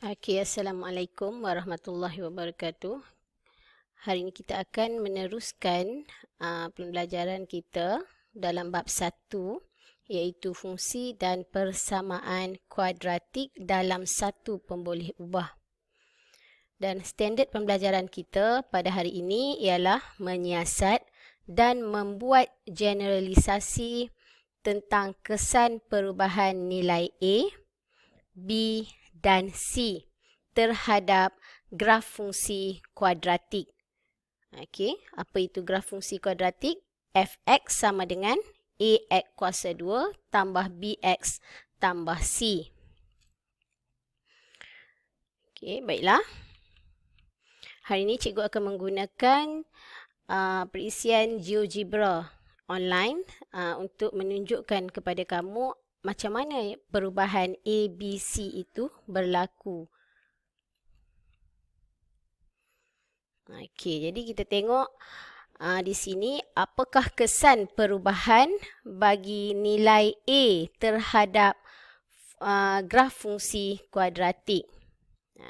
Okay, Assalamualaikum warahmatullahi wabarakatuh. Hari ini kita akan meneruskan pembelajaran kita dalam bab 1 iaitu fungsi dan persamaan kuadratik dalam satu pemboleh ubah. Dan standard pembelajaran kita pada hari ini ialah menyiasat dan membuat generalisasi tentang kesan perubahan nilai A, B dan C terhadap graf fungsi kuadratik. Okey, apa itu graf fungsi kuadratik? Fx sama dengan Ax kuasa 2 tambah Bx tambah C. Okey, baiklah. Hari ini cikgu akan menggunakan perisian GeoGebra online untuk menunjukkan kepada kamu macam mana perubahan A, B, C itu berlaku. Okey, jadi kita tengok di sini apakah kesan perubahan bagi nilai A terhadap graf fungsi kuadratik.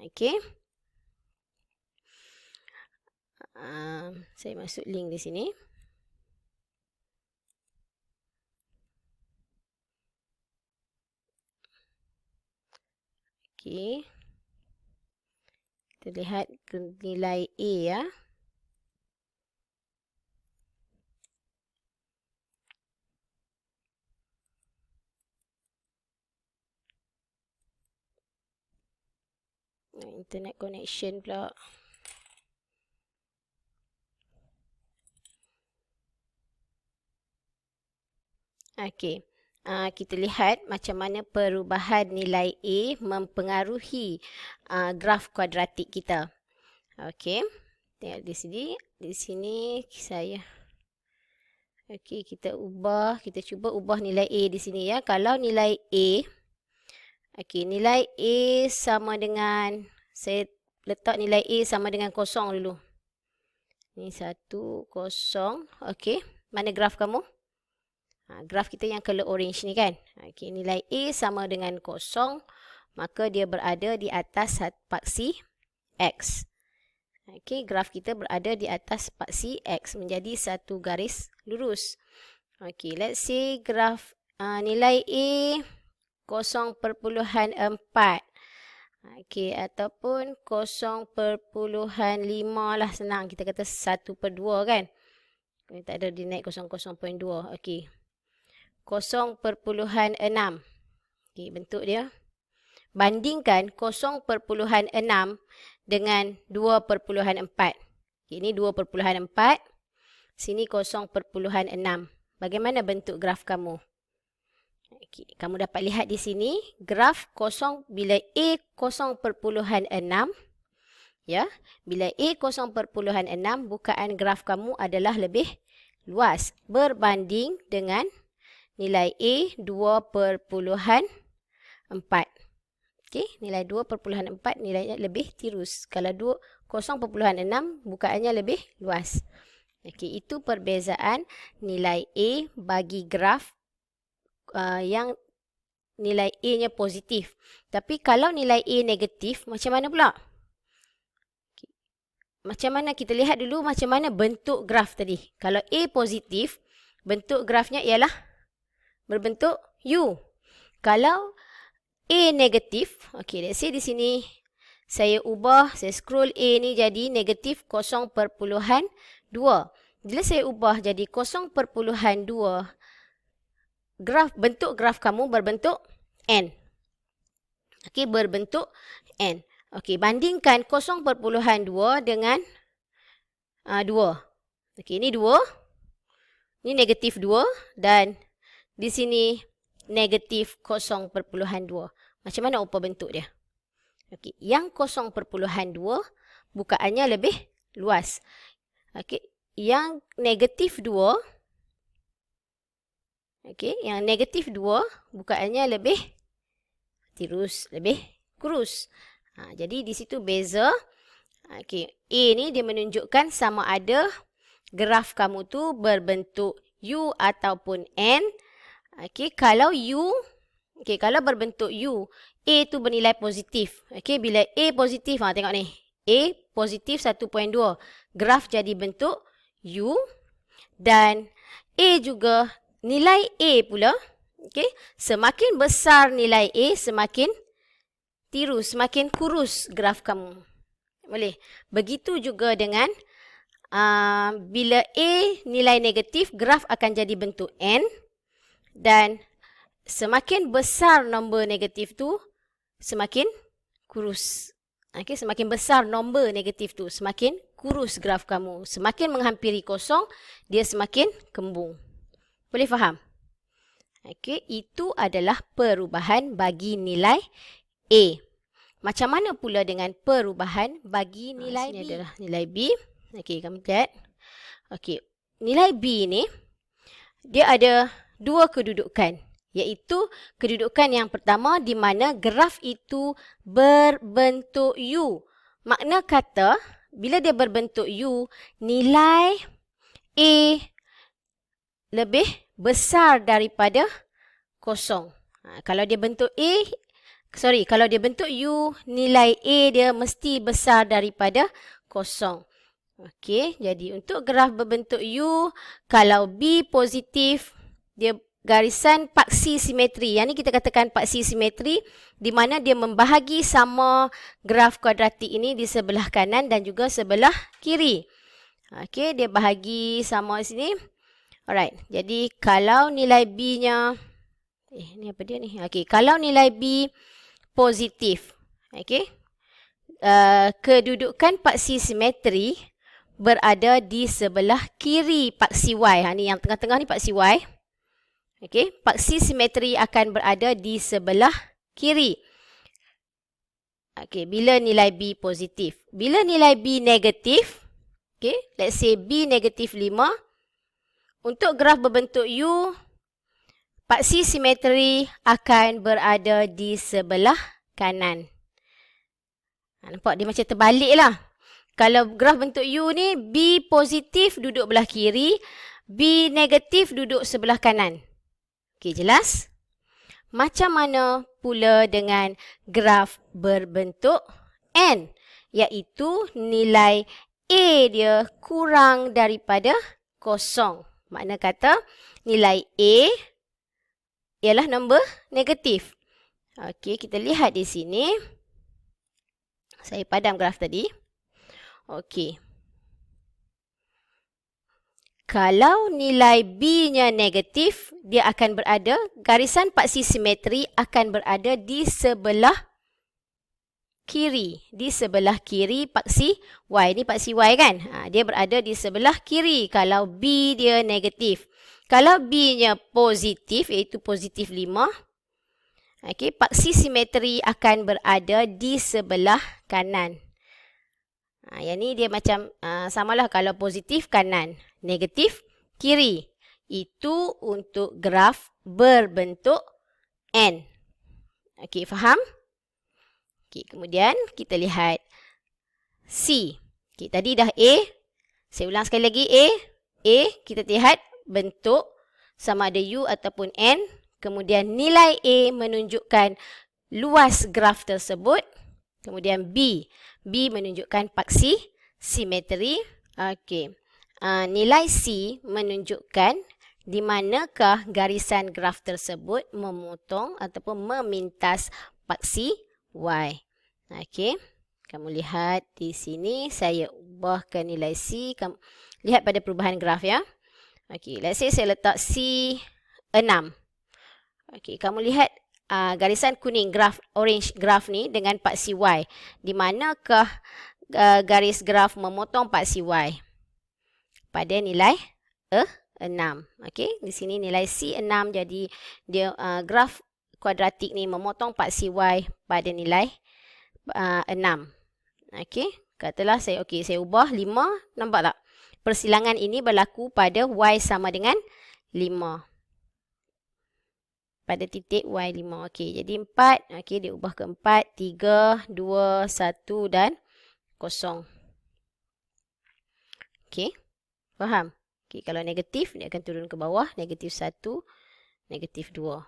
Okey. Saya masuk link di sini. Okey. Kita lihat nilai A ya. Internet connection pula. Okey. Kita lihat macam mana perubahan nilai A mempengaruhi graf kuadratik kita. Okey. Tengok di sini. Di sini saya. Okey, kita cuba ubah nilai A di sini ya. Kalau nilai A, okey, nilai A sama dengan, saya letak nilai A sama dengan 0 dulu. Ni 1, 0. Okey, mana graf kamu? Graf kita yang color orange ni kan. Okey, nilai A sama dengan 0, maka dia berada di atas paksi X. Okey, graf kita berada di atas paksi X menjadi satu garis lurus. Okey, let's say graf nilai A 0.4. Okey, ataupun 0.5 lah, senang. Kita kata 1/2 kan. Tak ada dia naik 0.2. Okey. 0.6. Okey, bentuk dia. Bandingkan 0.6 dengan 2.4. Okay, ini 2.4. Sini 0.6. Bagaimana bentuk graf kamu? Okay, kamu dapat lihat di sini graf bila A 0.6 ya. Bila A 0.6, bukaan graf kamu adalah lebih luas berbanding dengan nilai A 2.4. Okey, nilai 2.4 nilainya lebih tirus. Kalau 0.6 bukaannya lebih luas. Okey, itu perbezaan nilai A bagi graf yang nilai A-nya positif. Tapi kalau nilai A negatif, macam mana pula? Okay. Macam mana? Kita lihat dulu macam mana bentuk graf tadi. Kalau A positif, bentuk grafnya ialah berbentuk U. Kalau A negatif, okey, let's say di sini saya scroll A ni jadi negatif 0.2. Bila saya ubah jadi 0.2, bentuk graf kamu berbentuk N. Okey, berbentuk N. Okey, bandingkan 0.2 dengan 2. Okey, ini 2. Ini negatif 2 dan di sini negatif 0.2. Macam mana upah bentuk dia? Okey, yang 0.2 bukaannya lebih luas. Okey, yang negatif 2, okey, yang negatif 2 bukaannya lebih tirus, lebih kurus. Jadi di situ beza. Okey, A ni dia menunjukkan sama ada graf kamu tu berbentuk U ataupun N. Okey, kalau U, okey, kalau berbentuk U, A tu bernilai positif. Okey, bila A positif, tengok ni. A positif 1.2. Graf jadi bentuk U dan A juga nilai A pula. Okey, semakin besar nilai A, semakin semakin kurus graf kamu. Boleh. Begitu juga dengan bila A nilai negatif, graf akan jadi bentuk N dan semakin besar nombor negatif tu, semakin kurus. Okey, semakin besar nombor negatif tu, semakin kurus graf kamu. Semakin menghampiri kosong, dia semakin kembung. Boleh faham? Okey, itu adalah perubahan bagi nilai A. Macam mana pula dengan perubahan bagi nilai B? Ini adalah nilai B. Okey, kamu lihat. Okey, nilai B ni, dia ada dua kedudukan. Iaitu kedudukan yang pertama di mana graf itu berbentuk U. Makna kata, bila dia berbentuk U, nilai A lebih besar daripada kosong. Kalau dia bentuk kalau dia bentuk U, nilai A dia mesti besar daripada kosong. Okey, jadi untuk graf berbentuk U, kalau B positif, dia garisan paksi simetri. Yang ni kita katakan paksi simetri di mana dia membahagi sama graf kuadratik ini di sebelah kanan dan juga sebelah kiri. Okey, dia bahagi sama sini. Alright, jadi kalau nilai B-nya, ni apa dia ni? Okey, kalau nilai B positif, okey, kedudukan paksi simetri berada di sebelah kiri paksi Y. Ni yang tengah-tengah ni paksi Y. Okey, paksi simetri akan berada di sebelah kiri. Okey, bila nilai B positif. Bila nilai B negatif, okey, let's say B negatif 5, untuk graf berbentuk U, paksi simetri akan berada di sebelah kanan. Nampak dia macam terbalik lah. Kalau graf bentuk U ni, B positif duduk belah kiri, B negatif duduk sebelah kanan. Okey, jelas? Macam mana pula dengan graf berbentuk N? Iaitu nilai A dia kurang daripada kosong. Makna kata nilai A ialah nombor negatif. Okey, kita lihat di sini. Saya padam graf tadi. Okey. Kalau nilai B-nya negatif, dia akan berada, garisan paksi simetri akan berada di sebelah kiri. Di sebelah kiri paksi Y. Ni paksi Y kan? Dia berada di sebelah kiri kalau B dia negatif. Kalau B-nya positif, iaitu positif 5, okey, paksi simetri akan berada di sebelah kanan. Yang ni dia macam samalah kalau positif kanan, negatif kiri. Itu untuk graf berbentuk N. Okey, faham? Okey, kemudian kita lihat C. Okey, tadi dah A. Saya ulang sekali lagi A. A, kita lihat bentuk sama ada U ataupun N. Kemudian nilai A menunjukkan luas graf tersebut. Kemudian B. B menunjukkan paksi simetri. Okey. Nilai C menunjukkan di manakah garisan graf tersebut memotong ataupun memintas paksi Y. Okey. Kamu lihat di sini saya ubahkan nilai C. Kamu lihat pada perubahan graf ya. Okey, let's say saya letak C 6. Okey, kamu lihat garisan kuning graf orange graf ni dengan paksi Y. Di manakah garis graf memotong paksi Y? Pada nilai 6. Okey, di sini nilai C 6, jadi dia graf kuadratik ni memotong paksi Y pada nilai 6. Okey, katalah saya ubah 5, nampak tak? Persilangan ini berlaku pada Y sama dengan 5. Pada titik Y5. Okey, jadi 4. Okey, dia ubah ke 4, 3, 2, 1 dan 0. Okey, faham? Okey, kalau negatif, dia akan turun ke bawah. Negatif 1, negatif 2.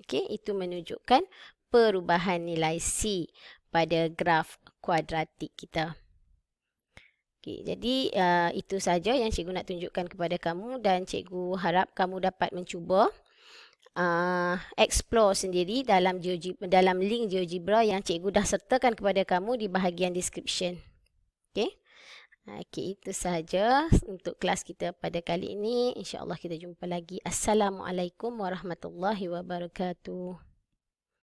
Okey, itu menunjukkan perubahan nilai C pada graf kuadratik kita. Okay, jadi itu saja yang cikgu nak tunjukkan kepada kamu dan cikgu harap kamu dapat mencuba explore sendiri dalam link GeoGebra yang cikgu dah sertakan kepada kamu di bahagian description. Okay. Okay, itu sahaja untuk kelas kita pada kali ini. InsyaAllah kita jumpa lagi. Assalamualaikum warahmatullahi wabarakatuh.